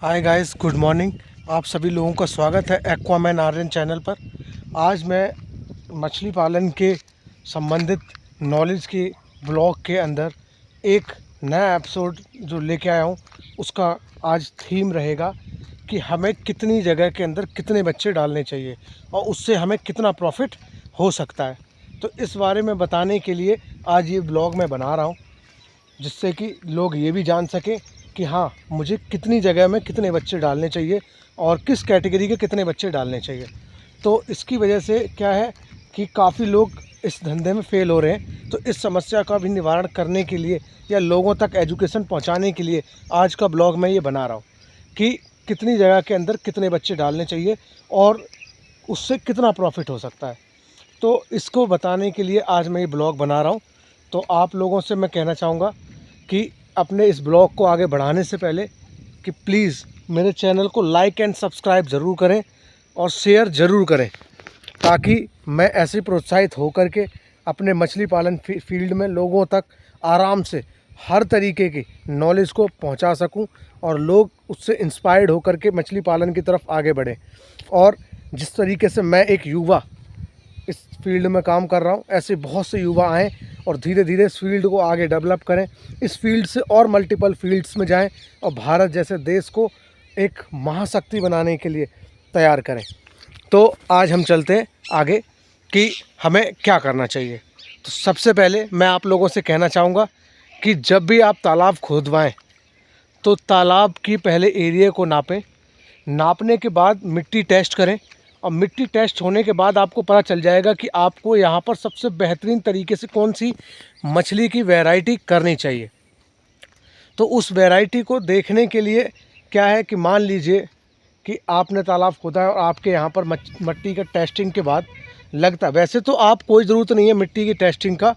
Hi guys, good morning. आप सभी लोगों का स्वागत है एक्वामैन आर्यन चैनल पर। आज मैं मछली पालन के संबंधित नॉलेज के ब्लॉग के अंदर एक नया एपिसोड जो लेके आया हूँ, उसका आज थीम रहेगा कि हमें कितनी जगह के अंदर कितने बच्चे डालने चाहिए और उससे हमें कितना प्रॉफिट हो सकता है। तो इस बारे में बताने के लिए आज ये ब्लॉग मैं बना रहा हूँ, जिससे कि लोग ये भी जान सकें कि हाँ, मुझे कितनी जगह में कितने बच्चे डालने चाहिए और किस कैटेगरी के कितने बच्चे डालने चाहिए। तो इसकी वजह से क्या है कि काफ़ी लोग इस धंधे में फ़ेल हो रहे हैं। तो इस समस्या का भी निवारण करने के लिए या लोगों तक एजुकेशन पहुंचाने के लिए आज का ब्लॉग मैं ये बना रहा हूँ कि कितनी जगह के अंदर कितने बच्चे डालने चाहिए और उससे कितना प्रॉफिट हो सकता है। तो इसको बताने के लिए आज मैं ये ब्लॉग बना रहा हूँ। तो आप लोगों से मैं कहना चाहूँगा कि अपने इस ब्लॉग को आगे बढ़ाने से पहले कि प्लीज़ मेरे चैनल को लाइक एंड सब्सक्राइब ज़रूर करें और शेयर ज़रूर करें, ताकि मैं ऐसे प्रोत्साहित होकर के अपने मछली पालन फील्ड में लोगों तक आराम से हर तरीके की नॉलेज को पहुंचा सकूं और लोग उससे इंस्पायर्ड होकर के मछली पालन की तरफ आगे बढ़ें। और जिस तरीके से मैं एक युवा इस फील्ड में काम कर रहा हूँ, ऐसे बहुत से युवा आएँ और धीरे धीरे इस फील्ड को आगे डेवलप करें, इस फील्ड से और मल्टीपल फील्ड्स में जाएं और भारत जैसे देश को एक महाशक्ति बनाने के लिए तैयार करें। तो आज हम चलते हैं आगे कि हमें क्या करना चाहिए। तो सबसे पहले मैं आप लोगों से कहना चाहूँगा कि जब भी आप तालाब खोदवाएँ तो तालाब की पहले एरिया को नापें। नापने के बाद मिट्टी टेस्ट करें और मिट्टी टेस्ट होने के बाद आपको पता चल जाएगा कि आपको यहाँ पर सबसे बेहतरीन तरीके से कौन सी मछली की वैरायटी करनी चाहिए। तो उस वैरायटी को देखने के लिए क्या है कि मान लीजिए कि आपने तालाब खोदा है और आपके यहाँ पर मिट्टी का टेस्टिंग के बाद लगता है, वैसे तो आप कोई ज़रूरत नहीं है मिट्टी की टेस्टिंग का,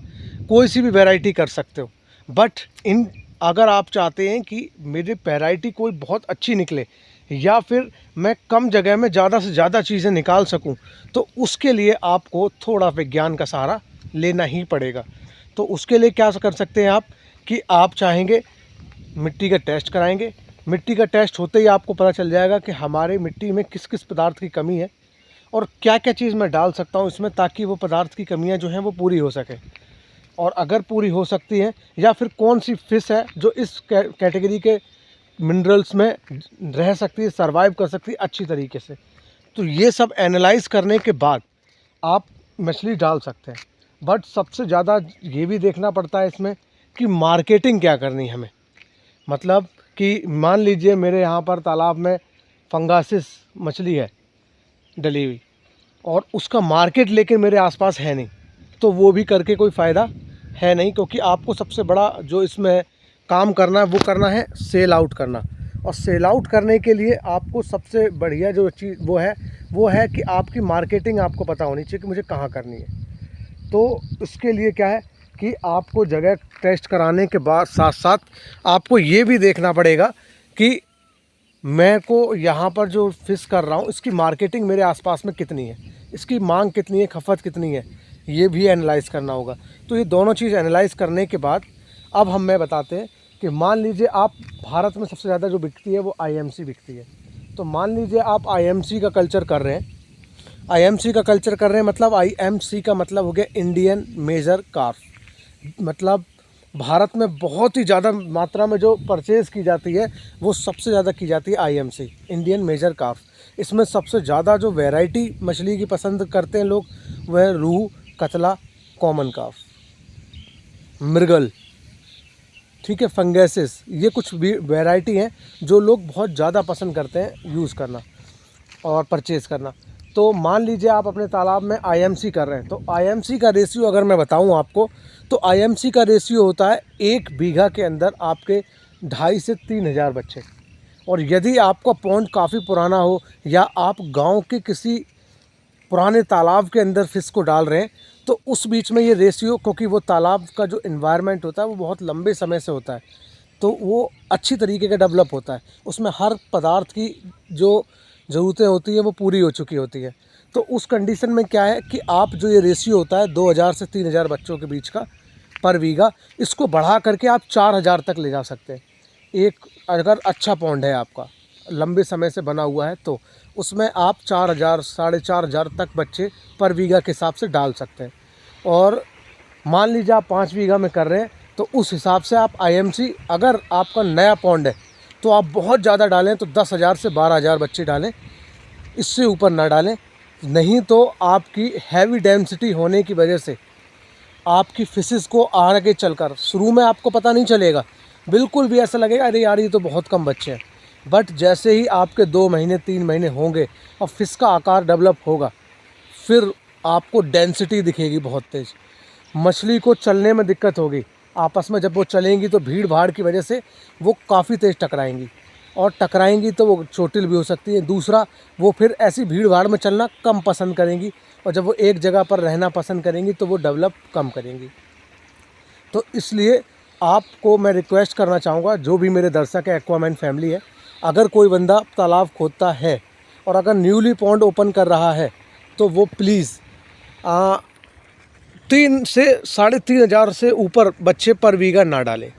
कोई सी भी वैरायटी कर सकते हो, बट अगर आप चाहते हैं कि मेरी वैरायटी कोई बहुत अच्छी निकले या फिर मैं कम जगह में ज़्यादा से ज़्यादा चीज़ें निकाल सकूं, तो उसके लिए आपको थोड़ा विज्ञान का सहारा लेना ही पड़ेगा। तो उसके लिए क्या कर सकते हैं आप कि आप चाहेंगे मिट्टी का टेस्ट कराएंगे। मिट्टी का टेस्ट होते ही आपको पता चल जाएगा कि हमारे मिट्टी में किस किस पदार्थ की कमी है और क्या क्या चीज़ मैं डाल सकता हूँ इसमें, ताकि वो पदार्थ की कमियाँ जो हैं वो पूरी हो सके। और अगर पूरी हो सकती हैं, या फिर कौन सी फ़िश है जो इस कैटेगरी के मिनरल्स में रह सकती है, सर्वाइव कर सकती है अच्छी तरीके से। तो ये सब एनालाइज़ करने के बाद आप मछली डाल सकते हैं। बट सबसे ज़्यादा ये भी देखना पड़ता है इसमें कि मार्केटिंग क्या करनी है हमें। मतलब कि मान लीजिए मेरे यहाँ पर तालाब में फंगासिस मछली है डली हुई और उसका मार्केट लेके मेरे आसपास है नहीं, तो वो भी करके कोई फ़ायदा है नहीं, क्योंकि आपको सबसे बड़ा जो इसमें काम करना है वो करना है सेल आउट करना। और सेल आउट करने के लिए आपको सबसे बढ़िया जो चीज़ वो है कि आपकी मार्केटिंग आपको पता होनी चाहिए कि मुझे कहाँ करनी है। तो इसके लिए क्या है कि आपको जगह टेस्ट कराने के बाद साथ साथ आपको ये भी देखना पड़ेगा कि मैं को यहाँ पर जो फ़िश कर रहा हूँ इसकी मार्केटिंग मेरे आसपास में कितनी है, इसकी मांग कितनी है, खपत कितनी है, ये भी एनालाइज़ करना होगा। तो ये दोनों चीज़ एनालाइज़ करने के बाद अब मैं बताते हैं कि मान लीजिए आप भारत में सबसे ज़्यादा जो बिकती है वो आईएमसी बिकती है। तो मान लीजिए आप आईएमसी का कल्चर कर रहे हैं। आईएमसी का कल्चर कर रहे हैं मतलब आईएमसी का मतलब हो गया इंडियन मेजर कार्प। मतलब भारत में बहुत ही ज़्यादा मात्रा में जो परचेज़ की जाती है वो सबसे ज़्यादा की जाती है आईएमसी, इंडियन मेजर कार्प। इसमें सबसे ज़्यादा जो वैरायटी मछली की पसंद करते हैं लोग वह है रूहू, कतला, कॉमन कार्प, मृगल, ठीक है, फंगेसिस। ये कुछ भी वैरायटी हैं जो लोग बहुत ज़्यादा पसंद करते हैं यूज़ करना और परचेज़ करना। तो मान लीजिए आप अपने तालाब में आईएमसी कर रहे हैं, तो आईएमसी का रेशियो अगर मैं बताऊं आपको, तो आईएमसी का रेशियो होता है 1 बीघा के अंदर आपके 2,500 से 3,000 बच्चे। और यदि आपका पॉन्ड काफ़ी पुराना हो या आप गांव के किसी पुराने तालाब के अंदर फ़िश को डाल रहे हैं, तो उस बीच में ये रेशियो, क्योंकि वो तालाब का जो इन्वायरमेंट होता है वो बहुत लंबे समय से होता है, तो वो अच्छी तरीके का डेवलप होता है, उसमें हर पदार्थ की जो ज़रूरतें होती हैं वो पूरी हो चुकी होती है। तो उस कंडीशन में क्या है कि आप जो ये रेशियो होता है 2,000 से 3,000 बच्चों के बीच का पर बीघा, इसको बढ़ा करके आप 4,000 तक ले जा सकते हैं, एक अगर अच्छा पॉन्ड है आपका। लंबे समय से बना हुआ है, तो उसमें आप 4000 4,500 तक बच्चे पर बीघा के हिसाब से डाल सकते हैं। और मान लीजिए आप 5 बीघा में कर रहे हैं, तो उस हिसाब से आप IMC, अगर आपका नया पॉन्ड है तो आप बहुत ज़्यादा डालें तो 10,000 से 12,000 बच्चे डालें, इससे ऊपर ना डालें। नहीं तो आपकी हैवी डेंसिटी होने की वजह से आपकी फिशेस को आगे चलकर, शुरू में आपको पता नहीं चलेगा, बिल्कुल भी ऐसा लगेगा अरे यार ये तो बहुत कम बच्चे हैं, बट जैसे ही आपके 2 महीने 3 महीने होंगे और फिश का आकार डेवलप होगा, फिर आपको डेंसिटी दिखेगी बहुत तेज़। मछली को चलने में दिक्कत होगी, आपस में जब वो चलेंगी तो भीड़ भाड़ की वजह से वो काफ़ी तेज़ टकराएंगी, और टकराएंगी तो वो चोटिल भी हो सकती है। दूसरा, वो फिर ऐसी भीड़ भाड़ में चलना कम पसंद करेंगी, और जब वो एक जगह पर रहना पसंद करेंगी तो वो डेवलप कम करेंगी। तो इसलिए आपको मैं रिक्वेस्ट करना चाहूँगा, जो भी मेरे दर्शक है, एक्वामैन फैमिली है, अगर कोई बंदा तालाब खोदता है और अगर न्यूली पॉन्ड ओपन कर रहा है तो वो प्लीज़ 3 से 3,500 से ऊपर बच्चे पर बीघा ना डालें।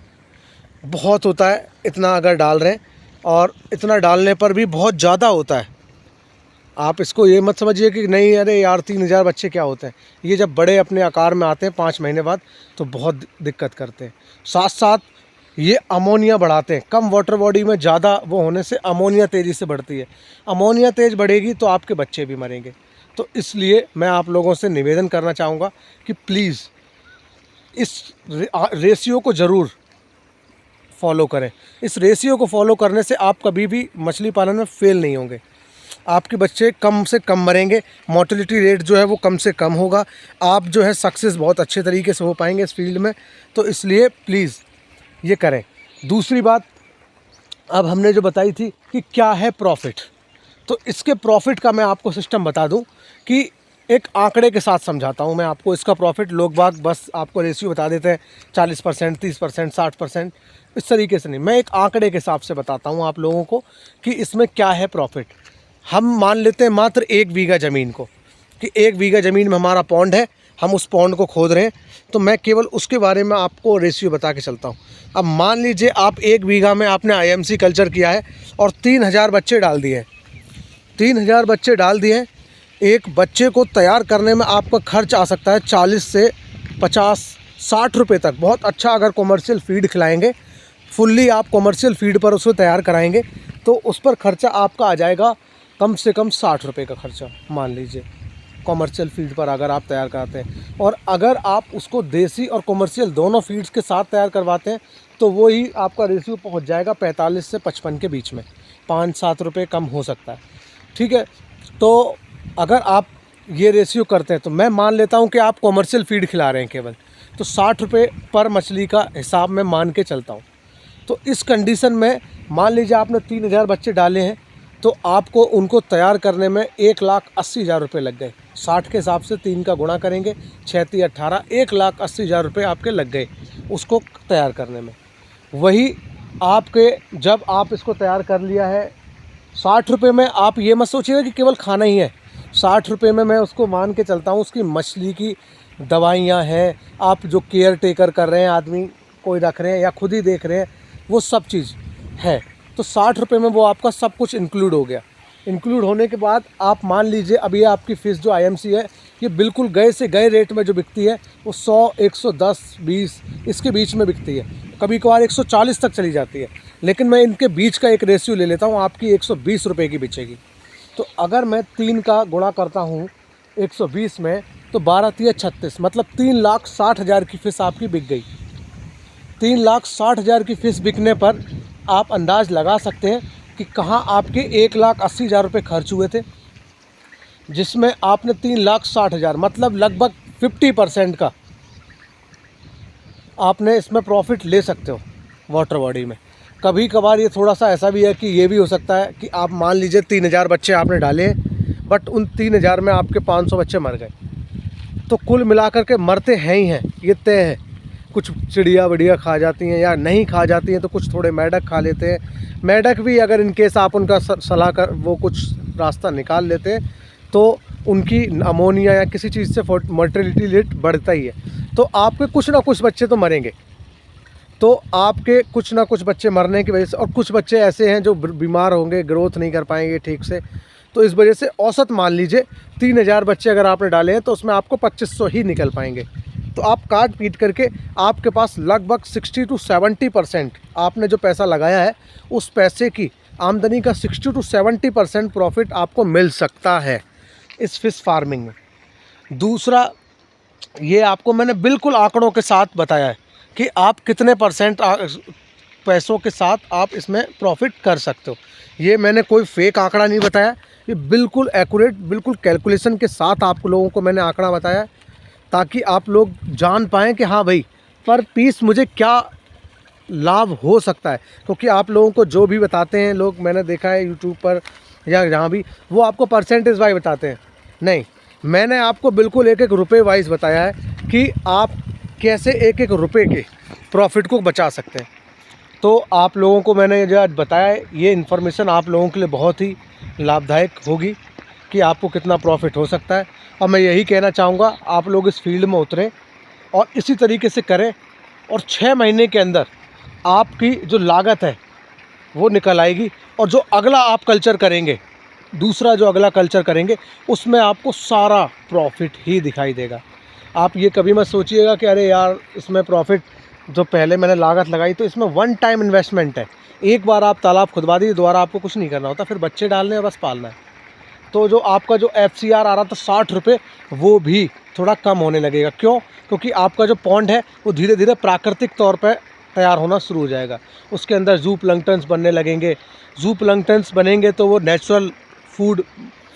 बहुत होता है इतना अगर डाल रहे हैं, और इतना डालने पर भी बहुत ज़्यादा होता है। आप इसको ये मत समझिए कि नहीं अरे यार 3,000 बच्चे क्या होते हैं। ये जब बड़े अपने आकार में आते हैं 5 महीने बाद तो बहुत दिक्कत करते हैं। साथ साथ ये अमोनिया बढ़ाते हैं। कम वाटर बॉडी में ज़्यादा वो होने से अमोनिया तेज़ी से बढ़ती है। अमोनिया तेज़ बढ़ेगी तो आपके बच्चे भी मरेंगे। तो इसलिए मैं आप लोगों से निवेदन करना चाहूँगा कि प्लीज़ इस रेशियो को ज़रूर फॉलो करें। इस रेशियो को फॉलो करने से आप कभी भी मछली पालन में फेल नहीं होंगे। आपके बच्चे कम से कम मरेंगे, मोर्टेलिटी रेट जो है वो कम से कम होगा, आप जो है सक्सेस बहुत अच्छे तरीके से हो पाएंगे इस फील्ड में। तो इसलिए प्लीज़ ये करें। दूसरी बात, अब हमने जो बताई थी कि क्या है प्रॉफिट, तो इसके प्रॉफिट का मैं आपको सिस्टम बता दूं कि एक आंकड़े के साथ समझाता हूं मैं आपको इसका प्रॉफिट। लोग बाग बस आपको रेशियो बता देते हैं 40%, 30%, 60%, इस तरीके से नहीं। मैं एक आंकड़े के हिसाब से बताता हूं आप लोगों को कि इसमें क्या है प्रॉफिट। हम मान लेते हैं मात्र 1 बीघा ज़मीन को, कि 1 बीघा ज़मीन में हमारा पॉन्ड है, हम उस पॉन्ड को खोद रहे हैं, तो मैं केवल उसके बारे में आपको रेशियो बता के चलता हूँ। अब मान लीजिए आप 1 बीघा में आपने IMC कल्चर किया है और 3,000 बच्चे डाल दिए हैं। 3,000 बच्चे डाल दिए हैं। एक बच्चे को तैयार करने में आपका खर्च आ सकता है 40 से 50-60 रुपये तक। बहुत अच्छा अगर कॉमर्शियल फीड खिलाएंगे, फुल्ली आप कॉमर्शियल फीड पर उसको तैयार कराएंगे तो उस पर खर्चा आपका आ जाएगा कम से कम 60 रुपये का खर्चा, मान लीजिए कॉमर्शियल फीड पर अगर आप तैयार कराते हैं। और अगर आप उसको देसी और कॉमर्शियल दोनों फीड्स के साथ तैयार करवाते हैं तो वो ही आपका रेशियो पहुंच जाएगा 45 से 55 के बीच में, 5-7 रुपये कम हो सकता है। ठीक है, तो अगर आप ये रेशियो करते हैं तो मैं मान लेता हूँ कि आप कॉमर्शियल फीड खिला रहे हैं केवल, तो 60 रुपये पर मछली का हिसाब मैं मान के चलता हूँ। तो इस कंडीशन में मान लीजिए आपने 3,000 बच्चे डाले हैं, तो आपको उनको तैयार करने में 1,80,000 रुपये लग गए। 60 के हिसाब से 3 का गुणा करेंगे, 6 18, 1,80,000 रुपये आपके लग गए उसको तैयार करने में। वही आपके जब आप इसको तैयार कर लिया है 60 रुपये में, आप ये मत सोचिएगा कि केवल खाना ही है। 60 रुपये में मैं उसको मान के चलता हूँ उसकी मछली की दवाइयाँ हैं, आप जो केयर टेकर कर रहे हैं, आदमी कोई रख रहे हैं या खुद ही देख रहे हैं, वो सब चीज़ है। तो 60 रुपये में वो आपका सब कुछ इंक्लूड हो गया। इंक्लूड होने के बाद आप मान लीजिए अब ये आपकी फ़िश जो IMC है ये बिल्कुल गए से गए रेट में जो बिकती है वो 100, 110, 20 इसके बीच में बिकती है, कभी कभार 140 तक चली जाती है। लेकिन मैं इनके बीच का एक रेशियो ले लेता हूँ, आपकी 120 रुपये की बिचेगी। तो अगर मैं 3 का गुणा करता हूँ 120 में तो 12×3 = 36, मतलब 3,60,000 की फ़िश आपकी बिक गई। 3,60,000 की फ़िश बिकने पर आप अंदाज़ लगा सकते हैं कि कहाँ आपके 1,80,000 रुपये खर्च हुए थे, जिसमें आपने 3,60,000 मतलब लगभग 50% का आपने इसमें प्रॉफिट ले सकते हो वाटर बॉडी में। कभी कभार ये थोड़ा सा ऐसा भी है कि ये भी हो सकता है कि आप मान लीजिए 3,000 बच्चे आपने डाले बट उन 3,000 में आपके 500 बच्चे मर गए, तो कुल मिलाकर के मरते हैं ही हैं, ये तय है। कुछ चिड़िया बढ़िया खा जाती हैं या नहीं खा जाती हैं, तो कुछ थोड़े मेढक खा लेते हैं। मेढक भी अगर इनकेस आप उनका सलाह कर वो कुछ रास्ता निकाल लेते हैं तो उनकी अमोनिया या किसी चीज़ से मोर्टेलिटी रेट बढ़ता ही है, तो आपके कुछ ना कुछ बच्चे तो मरेंगे। तो आपके कुछ ना कुछ बच्चे मरने की वजह से, और कुछ बच्चे ऐसे हैं जो बीमार होंगे, ग्रोथ नहीं कर पाएंगे ठीक से, तो इस वजह से औसत मान लीजिए 3000 बच्चे अगर आपने डाले हैं तो उसमें आपको 2500 ही निकल पाएंगे। तो आप काट पीट करके आपके पास लगभग 60 to 70% आपने जो पैसा लगाया है उस पैसे की आमदनी का 60 to 70% प्रॉफिट आपको मिल सकता है इस फिश फार्मिंग में। दूसरा, ये आपको मैंने बिल्कुल आंकड़ों के साथ बताया है कि आप कितने % पैसों के साथ आप इसमें प्रॉफिट कर सकते हो। ये मैंने कोई फेक आंकड़ा नहीं बताया, ये बिल्कुल एक्यूरेट, बिल्कुल कैलकुलेशन के साथ आप लोगों को मैंने आंकड़ा बताया है, ताकि आप लोग जान पाएँ कि हाँ भाई पर पीस मुझे क्या लाभ हो सकता है। क्योंकि आप लोगों को जो भी बताते हैं लोग, मैंने देखा है यूट्यूब पर या जहाँ भी, वो आपको परसेंटेज वाइज बताते हैं। नहीं, मैंने आपको बिल्कुल एक एक रुपये वाइज बताया है कि आप कैसे एक एक रुपये के प्रॉफिट को बचा सकते हैं। तो आप लोगों को मैंने जो आज बताया है, ये इन्फॉर्मेशन आप लोगों के लिए बहुत ही लाभदायक होगी कि आपको कितना प्रॉफिट हो सकता है। और मैं यही कहना चाहूँगा, आप लोग इस फील्ड में उतरें और इसी तरीके से करें, और 6 महीने के अंदर आपकी जो लागत है वो निकल आएगी। और जो अगला आप कल्चर करेंगे, दूसरा जो अगला कल्चर करेंगे, उसमें आपको सारा प्रॉफिट ही दिखाई देगा। आप ये कभी मत सोचिएगा कि अरे यार इसमें प्रॉफिट, जो पहले मैंने लागत लगाई तो इसमें वन टाइम इन्वेस्टमेंट है, एक बार आप तालाब खुदवा दीजिए, दोबारा आपको कुछ नहीं करना होता, फिर बच्चे डालने हैं, बस पालना है। तो जो आपका जो FCR आ रहा था 60 रुपये, वो भी थोड़ा कम होने लगेगा। क्यों? क्योंकि आपका जो पॉन्ड है वो धीरे धीरे प्राकृतिक तौर पर तैयार होना शुरू हो जाएगा। उसके अंदर जू प्लैंक्टन्स बनने लगेंगे। जू प्लैंक्टन्स बनेंगे तो वो नेचुरल फूड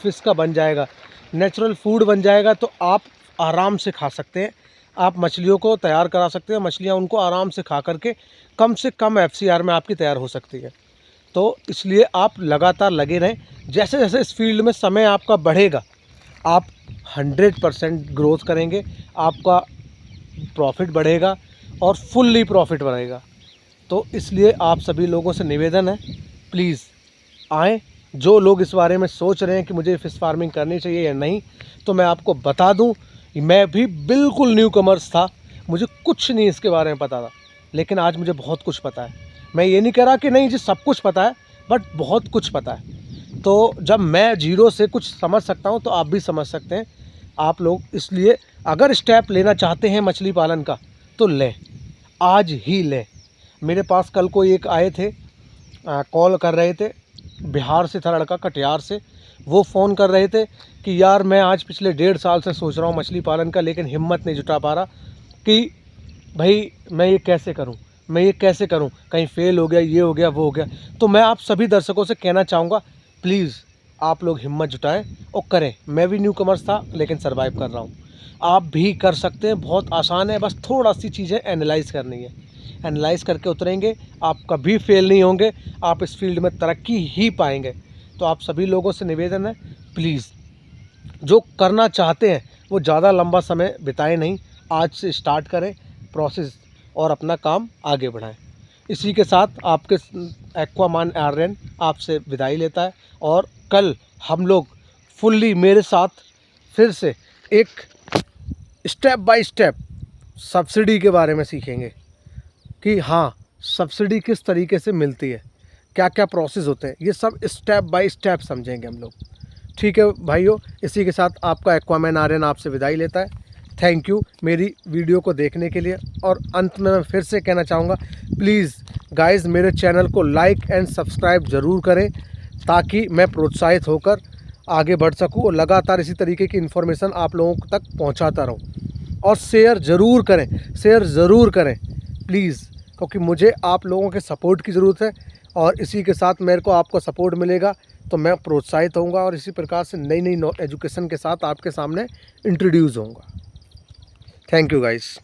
फिश का बन जाएगा। नेचुरल फूड बन जाएगा तो आप आराम से खा सकते हैं, आप मछलियों को तैयार करा सकते हैं, मछलियाँ उनको आराम से खा करके कम से कम FCR में आपकी तैयार हो सकती है। तो इसलिए आप लगातार लगे रहें। जैसे जैसे इस फील्ड में समय आपका बढ़ेगा, आप 100% ग्रोथ करेंगे, आपका प्रॉफिट बढ़ेगा और फुल्ली प्रॉफिट बढ़ेगा। तो इसलिए आप सभी लोगों से निवेदन है, प्लीज़ आएँ। जो लोग इस बारे में सोच रहे हैं कि मुझे फ़िश फार्मिंग करनी चाहिए या नहीं, तो मैं आपको बता दूं, मैं भी बिल्कुल न्यू कमर्स था, मुझे कुछ नहीं इसके बारे में पता था, लेकिन आज मुझे बहुत कुछ पता है। मैं ये नहीं कह रहा कि नहीं जी सब कुछ पता है, बट बहुत कुछ पता है। तो जब मैं जीरो से कुछ समझ सकता हूँ तो आप भी समझ सकते हैं। आप लोग इसलिए अगर स्टेप लेना चाहते हैं मछली पालन का तो लें, आज ही लें। मेरे पास कल को एक आए थे, कॉल कर रहे थे, बिहार से था लड़का, कटिहार से। वो फ़ोन कर रहे थे कि यार मैं आज पिछले 1.5 साल से सोच रहा हूँ मछली पालन का, लेकिन हिम्मत नहीं जुटा पा रहा कि भाई मैं ये कैसे करूँ, मैं ये कैसे करूँ, कहीं फेल हो गया, ये हो गया, वो हो गया। तो मैं आप सभी दर्शकों से कहना चाहूँगा, प्लीज़ आप लोग हिम्मत जुटाएं और करें। मैं भी न्यू कमर्स था लेकिन सर्वाइव कर रहा हूँ, आप भी कर सकते हैं। बहुत आसान है, बस थोड़ा सी चीज़ें एनालाइज़ करनी है। एनालाइज़ करके उतरेंगे, आप कभी फेल नहीं होंगे, आप इस फील्ड में तरक्की ही पाएंगे। तो आप सभी लोगों से निवेदन है, प्लीज़ जो करना चाहते हैं वो ज़्यादा लंबा समय बिताएं नहीं, आज से स्टार्ट करें प्रोसेस और अपना काम आगे बढ़ाएं। इसी के साथ आपके एक्वामैन आर्यन आपसे विदाई लेता है, और कल हम लोग फुल्ली मेरे साथ फिर से एक स्टेप बाय स्टेप सब्सिडी के बारे में सीखेंगे कि हाँ सब्सिडी किस तरीके से मिलती है, क्या क्या प्रोसेस होते हैं, ये सब स्टेप बाय स्टेप समझेंगे हम लोग। ठीक है भाइयों, इसी के साथ आपका एक्वामैन आर्यन आपसे विदाई लेता है। थैंक यू मेरी वीडियो को देखने के लिए। और अंत में मैं फिर से कहना चाहूँगा, प्लीज़ गाइस मेरे चैनल को लाइक एंड सब्सक्राइब ज़रूर करें, ताकि मैं प्रोत्साहित होकर आगे बढ़ सकूं और लगातार इसी तरीके की इन्फॉर्मेशन आप लोगों तक पहुंचाता रहूं। और शेयर ज़रूर करें, शेयर ज़रूर करें प्लीज़, क्योंकि मुझे आप लोगों के सपोर्ट की ज़रूरत है। और इसी के साथ मेरे को आपका सपोर्ट मिलेगा तो मैं प्रोत्साहित होऊंगा और इसी प्रकार से नई नई एजुकेशन के साथ आपके सामने इंट्रोड्यूस होऊंगा। Thank you guys.